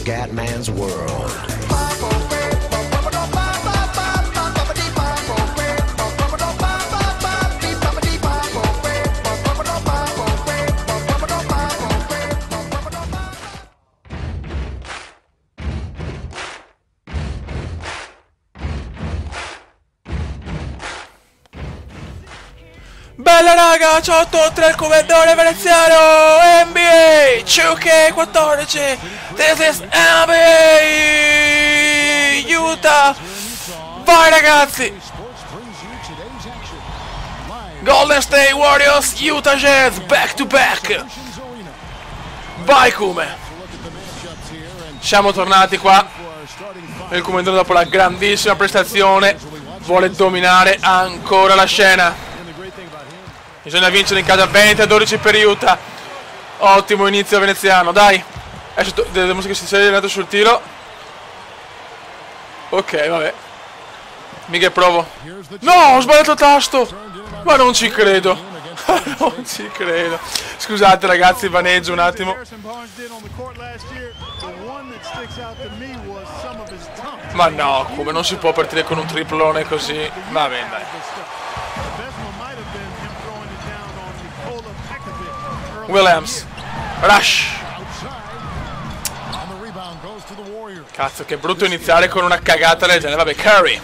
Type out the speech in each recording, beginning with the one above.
Scatman's World. Bella raga, ciao a tutti, il commendatore veneziano NBA 2K14. This is NBA Utah. Vai ragazzi, Golden State Warriors, Utah Jazz, back to back. Vai Come. Siamo tornati qua. Il commendatore dopo la grandissima prestazione vuole dominare ancora la scena. Bisogna vincere in casa, 20-12 per Utah. Ottimo inizio veneziano, dai. Vediamo che si sia allenato sul tiro. Ok, vabbè. Mica provo. No, ho sbagliato il tasto. Ma non ci credo. Non ci credo. Scusate ragazzi, vaneggio un attimo. Ma no, come non si può partire con un triplone così. Va bene, dai. Williams, Rush. Cazzo, che brutto iniziare con una cagata del genere. Vabbè, Curry,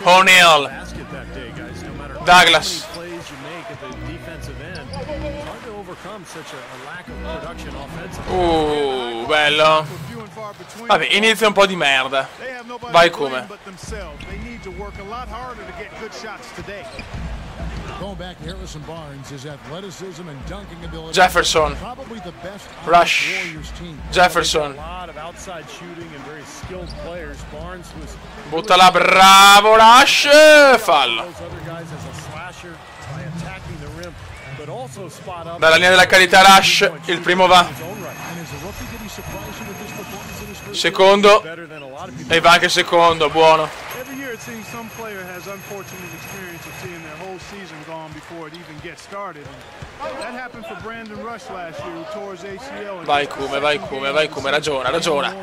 O'Neal, Douglas. Bello. Vabbè, inizia un po' di merda. Vai Come. Jefferson, Rush, Jefferson, buttala, bravo Rush, fallo. Dalla linea della carità Rush, il primo va. Secondo, e va anche il secondo, buono. Vai Come, vai Come, vai Come, ragiona, ragiona.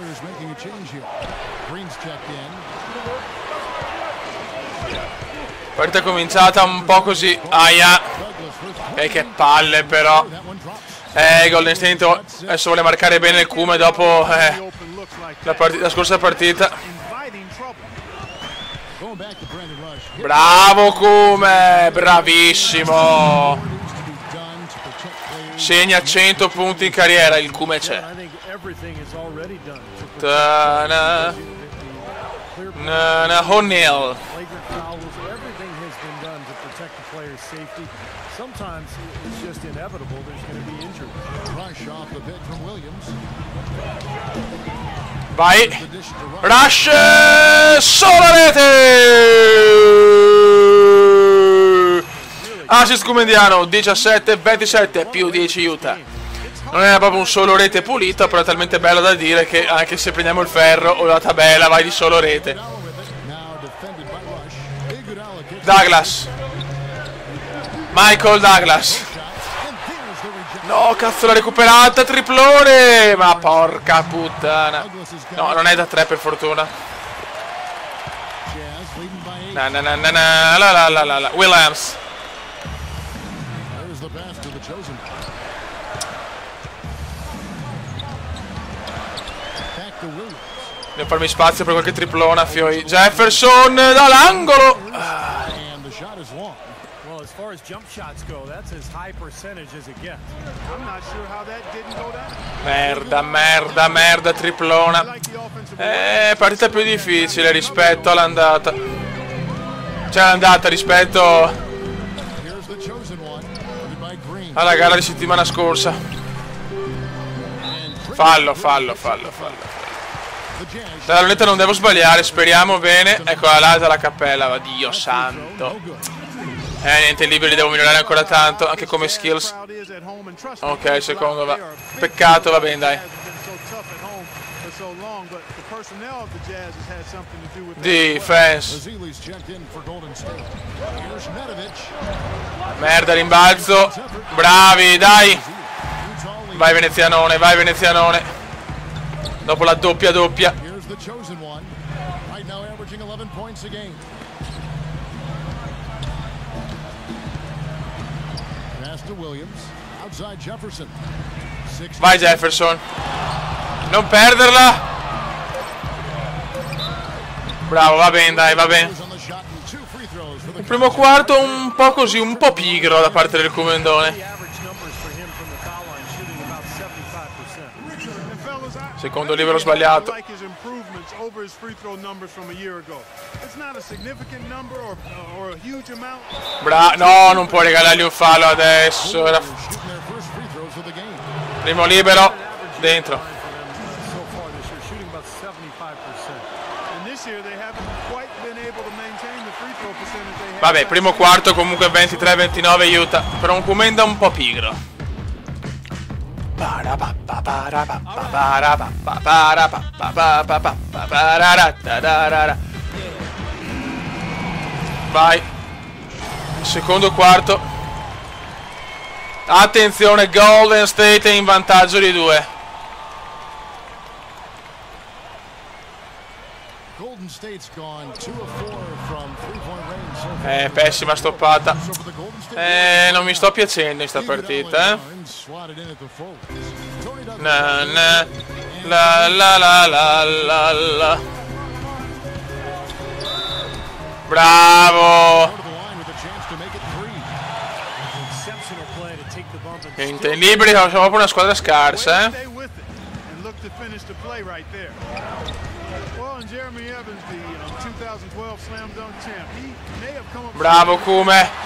Partita cominciata un po' così, aia. Che palle però. Golden State adesso vuole marcare bene il Come dopo la scorsa partita. Bravo Come, bravissimo. Segna 100 punti in carriera, il Come c'è. O'Neal. Vai, Rush, solo rete! Assist Comendiano, 17-27, più 10 Utah. Non era proprio un solo rete pulito, però è talmente bello da dire che anche se prendiamo il ferro o la tabella vai di solo rete. Douglas, Michael Douglas. No, cazzo, l'ha recuperata, triplone! Ma porca puttana. No, non è da 3 per fortuna. Williams. Devo farmi spazio per qualche triplona, fioi. Jefferson dall'angolo. Merda, merda, merda, triplona. Partita più difficile rispetto all'andata. Cioè l'andata rispetto alla gara di settimana scorsa. Fallo, fallo, fallo, fallo. Dalla lunetta non devo sbagliare, speriamo bene. Eccola là dalla cappella, Dio santo. Niente, i liberi devo migliorare ancora tanto, anche come skills. Ok, il secondo va. Peccato, va bene, dai. Defense. Merda, rimbalzo. Bravi, dai. Vai venezianone, vai venezianone. Dopo la doppia. Here's the chosen one. Right now averaging 11 points a game. Pass to Williams. Outside Jefferson. Vai Jefferson. Non perderla. Bravo, va bene, dai, va bene. Il primo quarto un po' così, un po' pigro da parte del Comendone. Secondo libero sbagliato. No, non puoi regalargli un fallo adesso. Primo libero, dentro. Vabbè, primo quarto comunque 23-29 Utah. Però un Kumenda un po' pigro. Vai. Secondo quarto. Attenzione, Golden State è in vantaggio di 2. Pessima stoppata. Non mi sto piacendo in sta partita, eh. La. Bravo. Niente, in liberi siamo proprio una squadra scarsa, eh. Bravo Kume.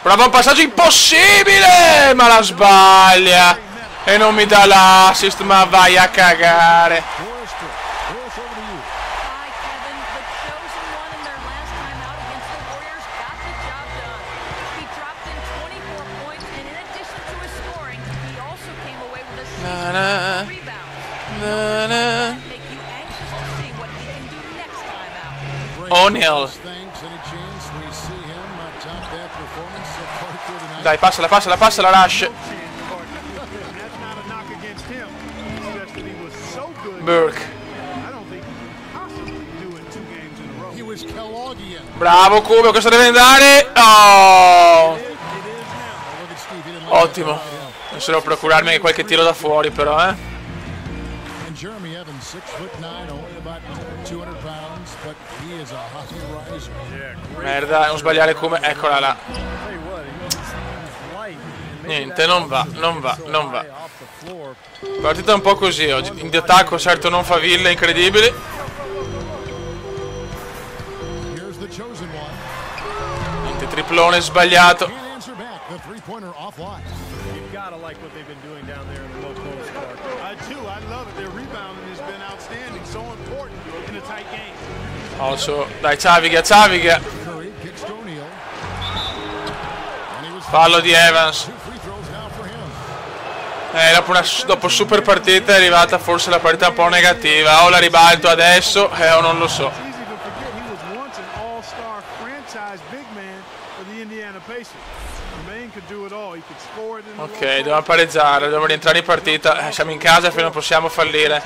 Prova un passaggio impossibile, ma la sbaglia e non mi dà l'assist, ma vai a cagare. O'Neal. Dai, passala, Rush. Burke. Bravo Kume, questo deve andare. Oh. Ottimo. Non se devo procurarmi anche qualche tiro da fuori però, eh. Merda, non sbagliare come... Eccola là. Niente, non va. Partita un po' così oggi. In di attacco certo non fa ville incredibili. Niente, triplone sbagliato. Also, dai, Chaviga. Fallo di Evans. Dopo super partita è arrivata forse la partita un po' negativa. O la ribalto adesso o non lo so. Ok, dobbiamo pareggiare, dobbiamo rientrare in partita. Siamo in casa e non possiamo fallire.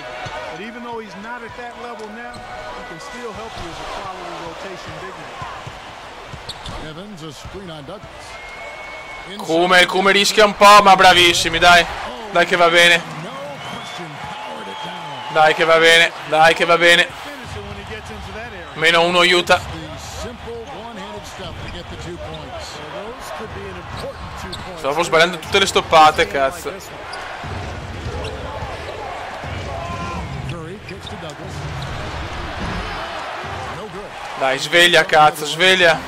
Kume rischia un po', ma bravissimi, dai. Dai che va bene. Meno uno Utah. Stavo sbagliando tutte le stoppate, cazzo. Dai, sveglia, cazzo, sveglia.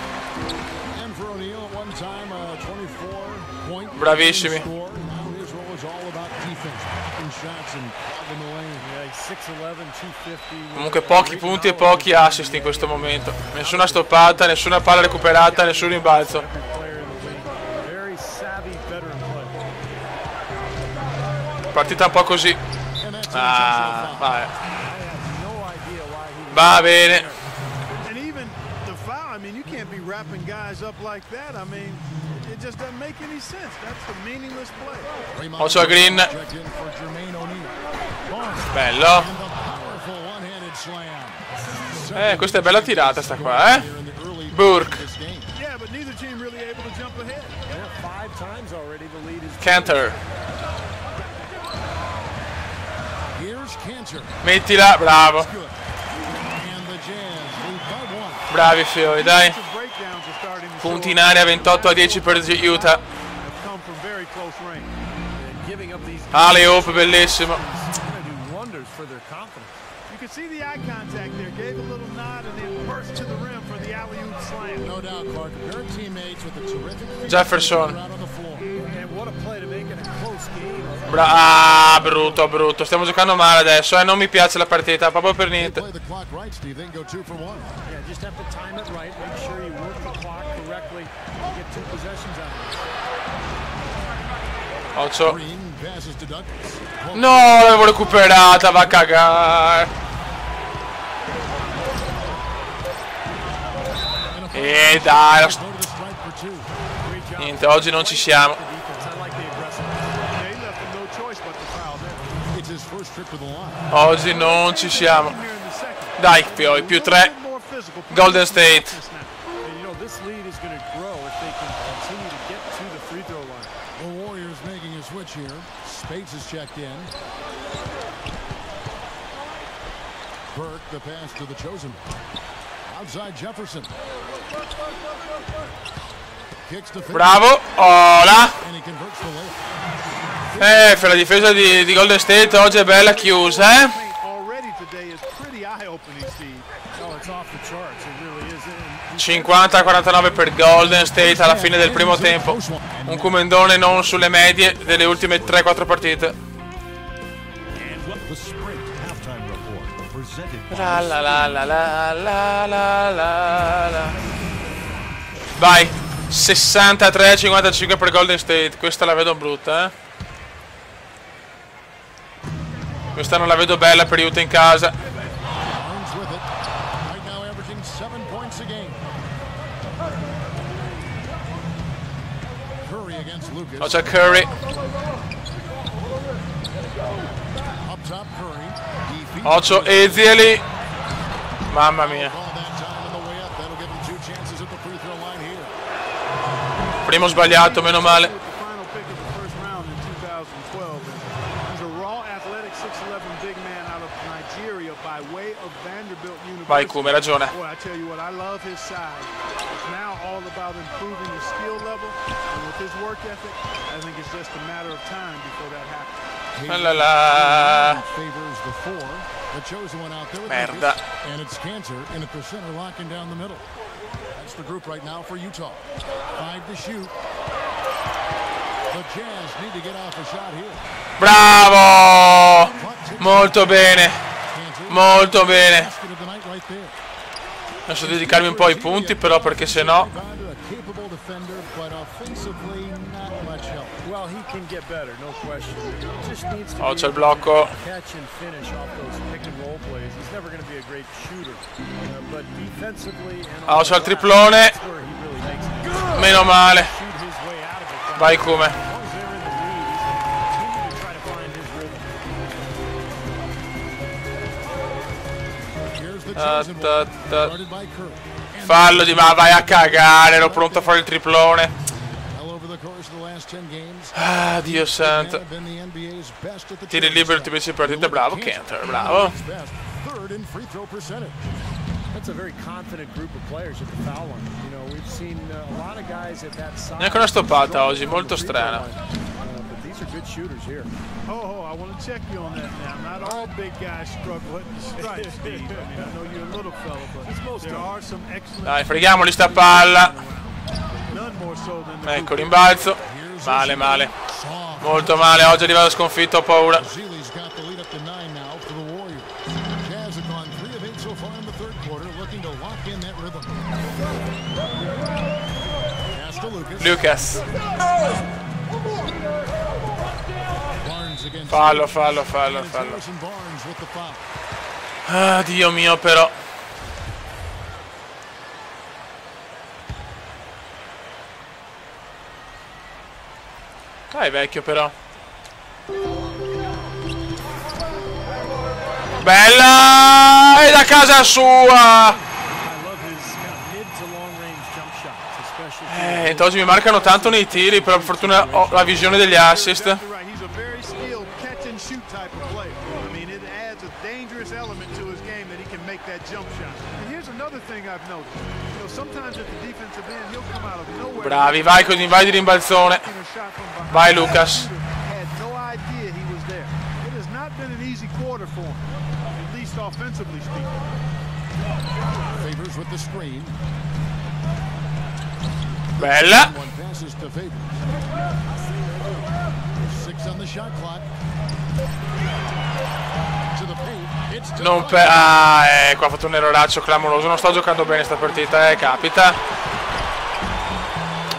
Bravissimi. Comunque pochi punti e pochi assist in questo momento. Nessuna stoppata, nessuna palla recuperata, nessun rimbalzo. Partita un po' così. Vabbè. Va bene. Occhio a Green. Bello. Questa è bella tirata sta qua, Burke. Cantor. Mettila, bravo. Bravi fiori, dai. Punti in area, 28-10 per Utah. Alley-oop, bellissimo. Jefferson. Brutto, brutto. Stiamo giocando male adesso, non mi piace la partita, proprio per niente. Occhio. No, l'avevo recuperata, va a cagare. Dai. Niente, oggi non ci siamo. Oggi non ci siamo. Dai, Pioi, più 3. Golden State. Burke, the pass to the chosen. Outside Jefferson. Bravo, Ola. La difesa di Golden State oggi è bella chiusa, 50-49 per Golden State alla fine del primo tempo. Un comendone non sulle medie delle ultime 3-4 partite. Vai, 63-55 per Golden State. Questa la vedo brutta, Questa non la vedo bella per Utah in casa. Oh, c'è Curry. Occhio Ezieli. Mamma mia. Primo sbagliato, meno male. Vai Kume, ragione. Merda. Bravo! Molto bene. Molto bene. Adesso dedicarmi un po' ai punti però, perché sennò. Oh, c'è il blocco. Oh, c'è il triplone. Meno male. Vai come. Fallo di ma vai a cagare, ero pronto a fare il triplone. Dio santo. Tiri libero, ti pensi partita, bravo Cantor, bravo. Neanche una stoppata oggi, molto strana. Dai, freghiamoli sta palla. Ecco, rimbalzo. Male, male. Molto male, oggi è arrivato sconfitto, ho paura. Lucas. Fallo, fallo, fallo, fallo. Ah, Dio mio, però. Dai vecchio però. Bella! E da casa sua! Oggi mi marcano tanto nei tiri, però per fortuna ho la visione degli assist. Bravi, vai di rimbalzone. Vai Lucas. Bella. Non per... qua ha fatto un erroraccio clamoroso. Non sto giocando bene sta partita, capita.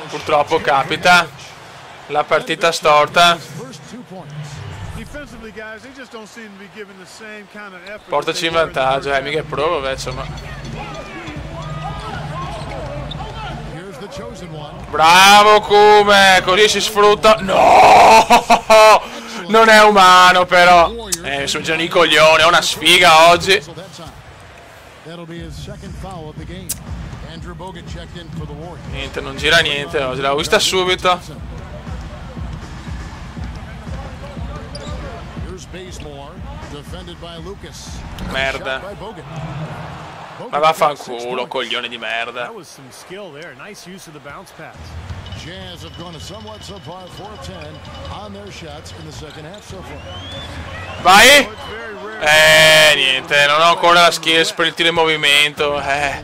Purtroppo capita. La partita storta. Portaci in vantaggio, mica è pro, insomma. Bravo Kume, così si sfrutta. No! Non è umano però. Sono già i coglioni, è una sfiga oggi. Niente, non gira niente oggi, l'ho vista subito. Merda. Ma vaffanculo, coglione di merda. Vai! Niente, non ho ancora la skills per il tiro in movimento. Ne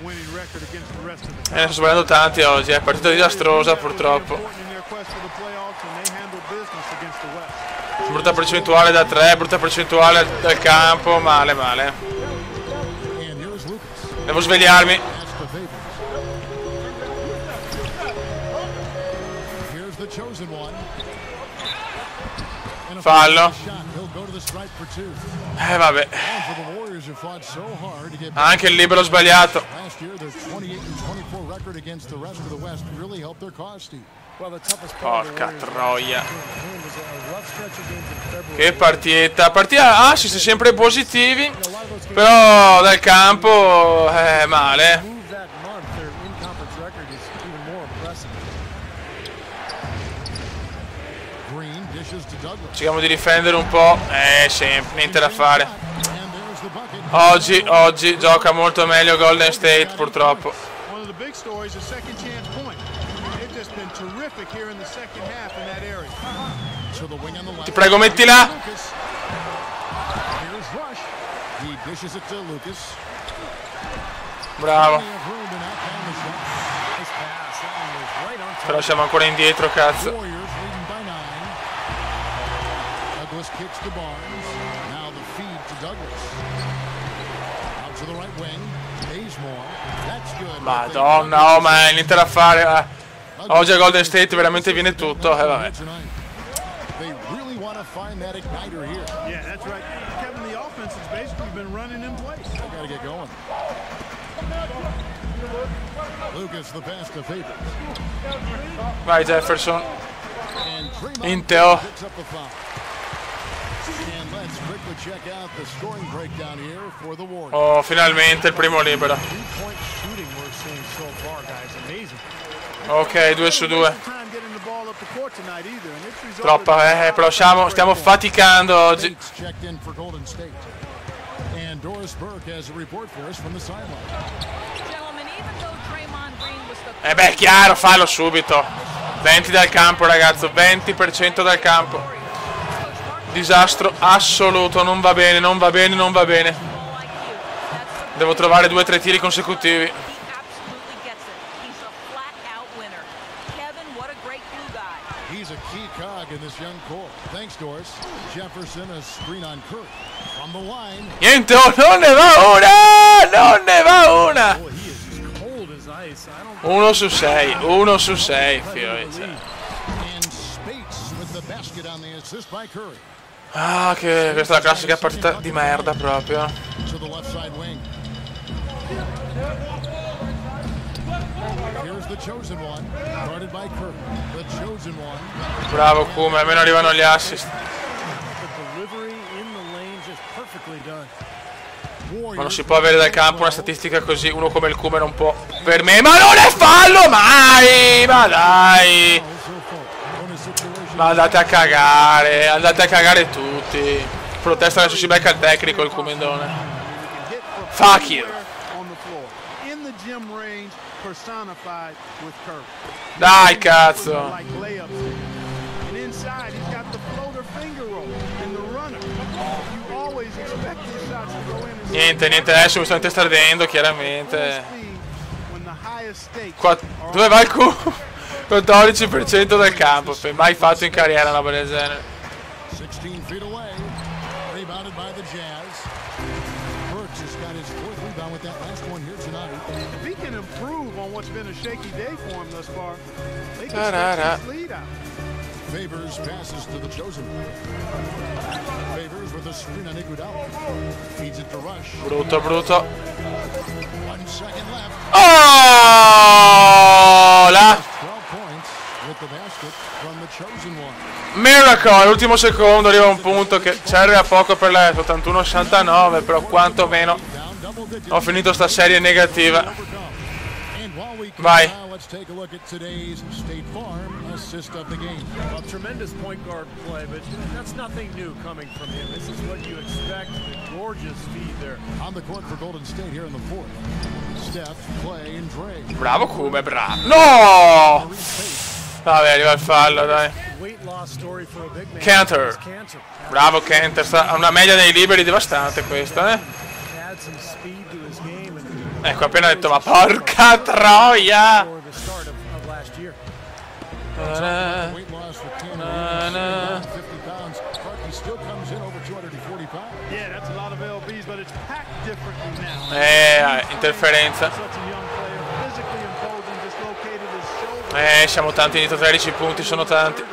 sto sbagliando tanti oggi, è partita disastrosa purtroppo. Brutta percentuale da 3, brutta percentuale dal campo, male. Devo svegliarmi. Fallo. Vabbè. Anche il libero sbagliato. Porca troia. Che partita. Partita assist sempre positivi. Però dal campo male. Cerchiamo di difendere un po'. Sempre, niente da fare. Oggi gioca molto meglio Golden State purtroppo. Ti prego mettila. Bravo. Però siamo ancora indietro, cazzo. Madonna, oh ma niente da fare. Oggi a Golden State veramente viene tutto. Vabbè. Vai Jefferson. Inteo. Oh, finalmente il primo libero. Ok, 2 su 2. Troppa, però stiamo faticando oggi. Beh, chiaro, fallo subito. 20 dal campo, ragazzo, 20% dal campo. Disastro assoluto, non va bene. Devo trovare 2 o 3 tiri consecutivi. Niente, non ne va una! 1 su 6, fiori. Ah, che questa è la classica partita di merda proprio. Here's the chosen one, guarded by Kirk. The chosen one. Bravo Kume, almeno arrivano gli assist. Ma non si può avere dal campo una statistica così, uno come il Kume non può. Per me, ma non è fallo mai! Ma dai! Ma andate a cagare tutti. Protesta adesso si becca il tecnico il Kumendone. Fuck you. Dai cazzo. Niente, adesso mi sto intestardendo chiaramente. Dove va il Q? 14% del campo, mai fatto in carriera una roba del genere. 16 feet away. Rebounded by the Jazz. Burks has got his fourth rebound with that last one here tonight. If he can improve on what's been a shaky day for him thus far, they can stretch this lead out. Favors passes to the chosen. Favors with a screen on Iguodala. Feeds it to Rush. Brutto. 1 second left. Oh! La 12 points with the basket from the chosen one. Miracle, all'ultimo secondo arriva un punto che ci arriva poco per la 81-69, però quantomeno ho finito sta serie negativa. Vai. Let's take a look at today's State Farm assist of the game. Well, tremendous point guard play, but that's nothing new coming from him. This is what you expect. A gorgeous feed there. On the court for Golden State here in the fourth. Steph, Clay, and Dre. Bravo Kume, bravo. No! Vabbè, arriva il fallo, dai. Cantor. Bravo Cantor, ha una media dei liberi devastante questa, Ecco, appena detto, ma porca troia! Interferenza. Siamo tanti dietro 13 punti, sono tanti.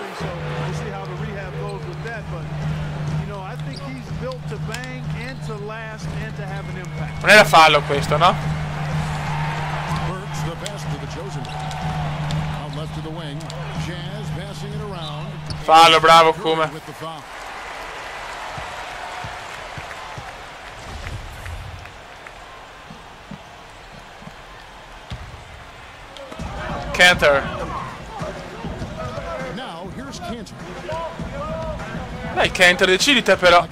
Non era fallo questo, no? Fallo, bravo Kume. Cantor. Dai Cantor, decidi te però.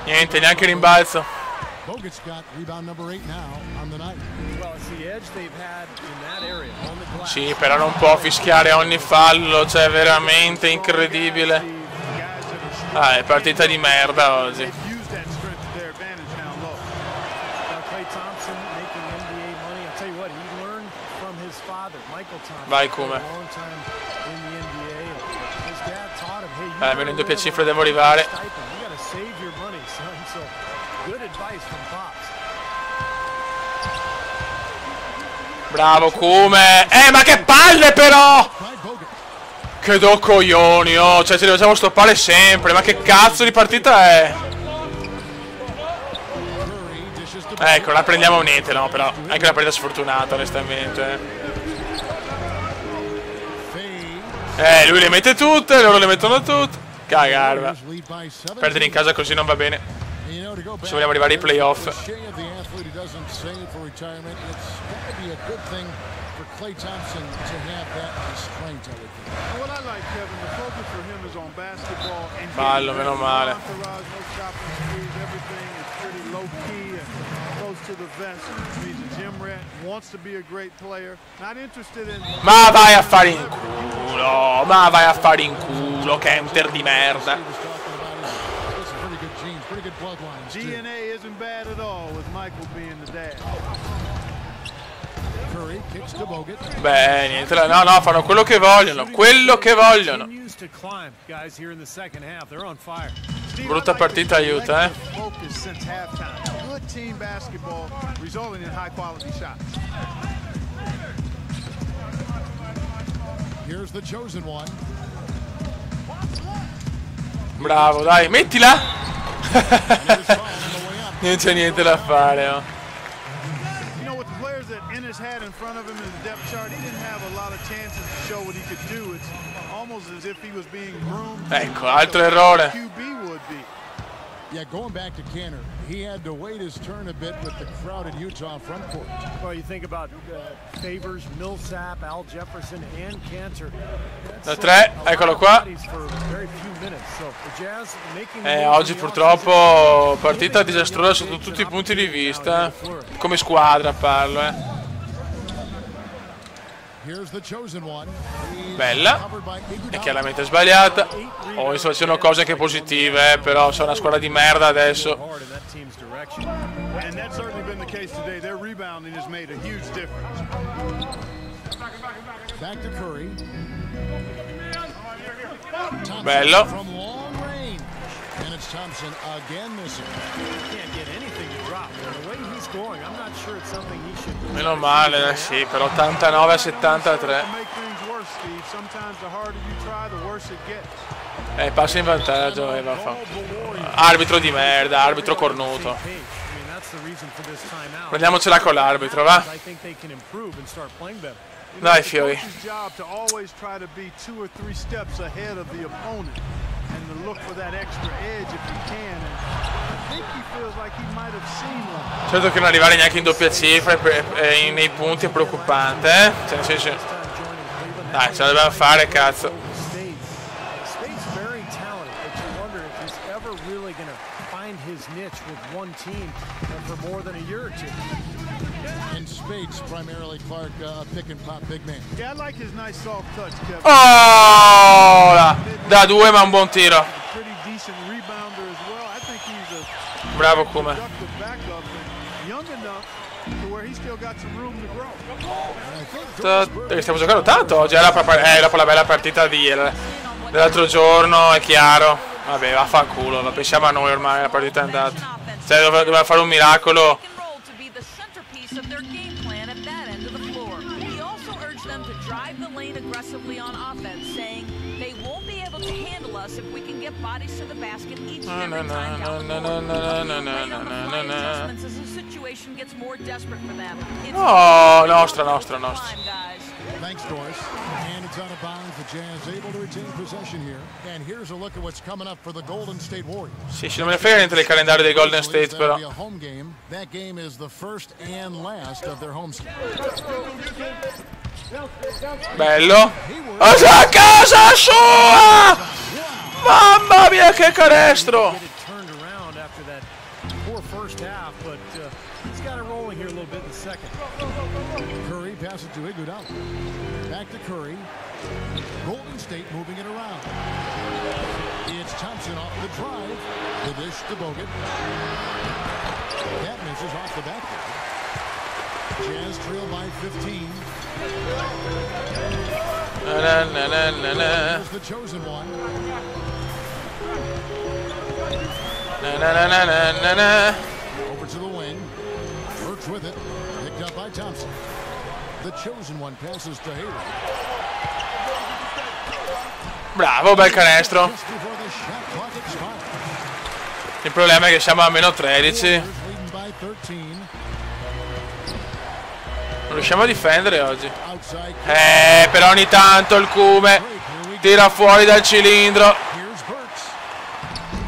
Niente, neanche rimbalzo. Sì, però non può fischiare ogni fallo, cioè veramente incredibile. È partita di merda oggi. Vai Kume. Almeno in doppia cifra devo arrivare. Bravo Kume. Ma che palle però! Che do coglioni, oh. Cioè ce li facciamo stoppare sempre. Ma che cazzo di partita è? Ecco, la prendiamo niente, no? Però anche la presa sfortunata, onestamente. Lui le mette tutte, loro le mettono tutte. Cagarva. Perdere in casa così non va bene. Se vogliamo arrivare ai playoff. Ballo, meno male. Ma vai a fare in culo, Cantor di merda. Beh, niente, no, fanno quello che vogliono, Brutta partita aiuta, Bravo, dai, mettila! Non c'è niente da fare, oh. You know, with the players that Ennis had in front of him in the depth chart, he didn't have a lot of chances to show what he could do. It's almost as if he was being groomed. Ecco, altro errore. QB would be. Yeah, going back to Canner, he had to wait his turn a bit with the crowded Utah front court. Well, you think about Favors, Millsap, Al Jefferson, and Cantor. Da 3, eccolo qua. Oggi purtroppo partita disastrosa sotto tutti i punti di vista. Come squadra parlo, Bella. È chiaramente sbagliata. Oh, insomma, ci sono cose anche positive, però sono una squadra di merda adesso. Bello. Meno male, sì, per 89 a 73. Passa in vantaggio e va a fare. Arbitro di merda, arbitro cornuto. Prendiamocela con l'arbitro, va? Dai, fiori. Certo che non arrivare neanche in doppia cifra nei punti è preoccupante, Cioè, nel senso... Dai, ce la dobbiamo fare, cazzo. Oh! Da 2 ma un buon tiro. Bravo Kume. Stiamo giocando tanto oggi, dopo la bella partita dell'altro giorno, è chiaro. Vabbè, vaffanculo, la pensiamo a noi ormai, la partita è andata. Cioè, doveva fare un miracolo. Oh, nostra. Thanks, Doris. And it's out of bounds. The Jazz able to retain possession here. And here's a look at what's coming up for the Golden State Warriors. Sì, non me ne frega niente del calendario dei Golden State, però. That game is the first and last of their home season. Bello. A casa sua! Mamma mia, che canestro! Curry passes to Iguodala. Back to Curry. Golden State moving it around. It's Thompson off the drive. The dish to Bogut. That misses off the backboard. Jazz trail by 15. Here's the chosen one. Over to the wing. Works with it. Picked up by Thompson. The chosen one passes to Hayward. Bravo, bel canestro. Il problema è che siamo a meno 13. Non riusciamo a difendere oggi. Però ogni tanto il Kume tira fuori dal cilindro.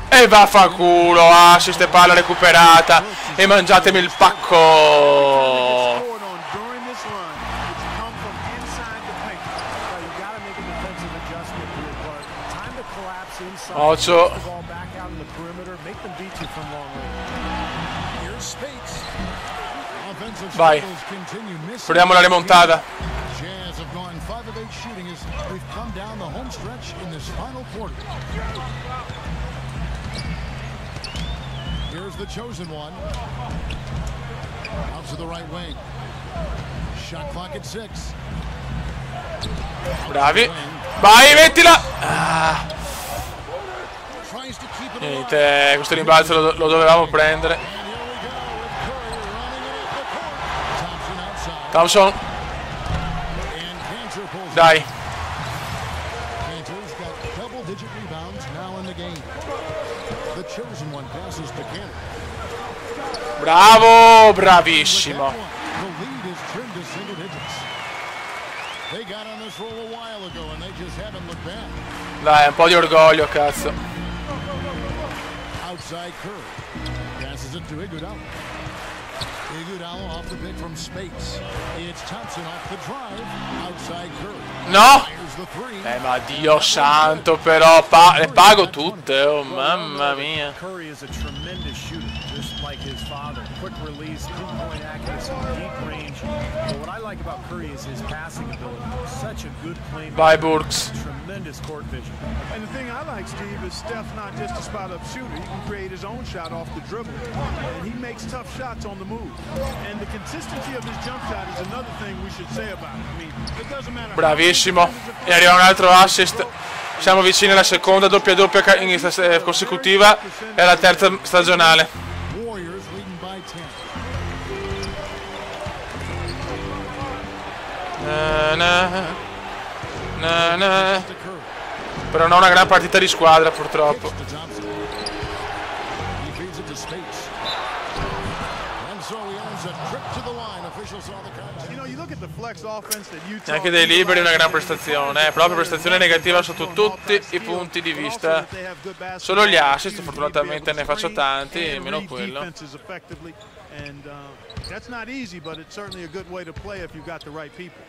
E vaffanculo, assist e palla recuperata. E mangiatemi il pacco. Occhio. Vai. Proviamo la remontata. Here's the chosen one. Out to the right wing. Shot clock at 6. Bravi. Vai, mettila. Niente, questo rimbalzo lo dovevamo prendere. Thompson. Dai. passes to Cannon. Bravo, bravissimo. The lead is trimmed to single digits. They got on this roll a while ago and they just haven't looked back. Dai, un po' di orgoglio, cazzo. Outside Curry. Passes it to Iguodala. Iguodala off the pick from space. It's Thompson off the drive. Outside Curry. No! Here's the three. Ma Dio santo, però le pago tutte, oh mamma mia. Curry is a tremendous shooter, just like his father. Quick release, pinpoint accuracy, deep range. But what I like about Curry is his passing ability. Such a good playmaker. Vai Burks. Tremendous court vision. And the thing I like, Steve, is Steph's not just a spot-up shooter. He can create his own shot off the dribble. And he makes tough shots on the move. And the consistency of his jump shot is another thing we should say about it. I mean, it doesn't matter. Bravissimo. E arriva un altro assist. Siamo vicini alla seconda doppia consecutiva e alla terza stagionale. Warriors leading by 10. To Curry. Però non una gran partita di squadra, purtroppo. To Thompson. He feeds it to space. And so he ends a trip to the line. Officials saw the contact. You know, you look at the flex offense that Utah. Neanche dei liberi una gran prestazione, proprio prestazione negativa sotto tutti i punti di vista. Solo gli assist, fortunatamente ne faccio tanti, meno quello. And that's not easy, but it's certainly a good way to play if you've got the right people.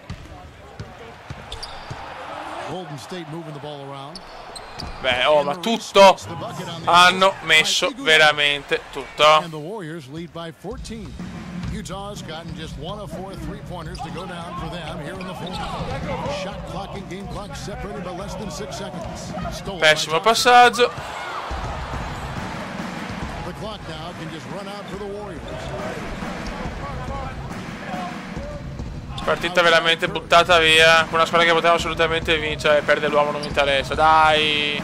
Golden State moving the ball around. Beh, oh, ma tutto hanno messo veramente tutto. And the Warriors lead by 14. Utah's gotten just 1 of 4 3-pointers to go down for them here in the fourth. Shot clock and game clock separated by less than 6 seconds. Stolen by Pessimo Thompson. passaggio. The clock now can just run out for the Warriors. Partita veramente buttata via. Con una squadra che poteva assolutamente vincere e perde l'uomo non mi interessa. Dai.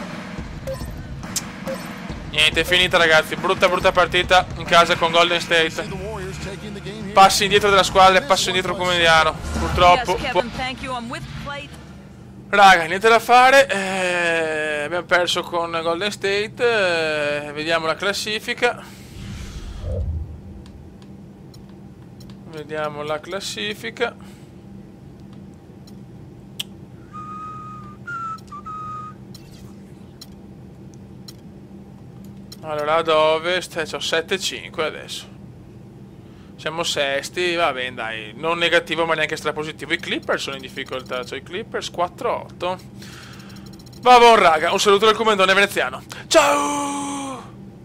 Niente, è finita ragazzi. Brutta partita in casa con Golden State. The Warriors taking the game here. Passi indietro della squadra e passo indietro come Mediano. Purtroppo. Yes, Kevin, thank you. I'm with Clay. Raga, niente da fare. Abbiamo perso con Golden State. Vediamo la classifica. Vediamo la classifica. Allora, ad ovest c'ho 7-5 adesso. Siamo sesti, va bene dai, non negativo ma neanche strapositivo. I Clippers sono in difficoltà, cioè i Clippers 4-8. Va buon raga, un saluto dal comandone veneziano. Ciao!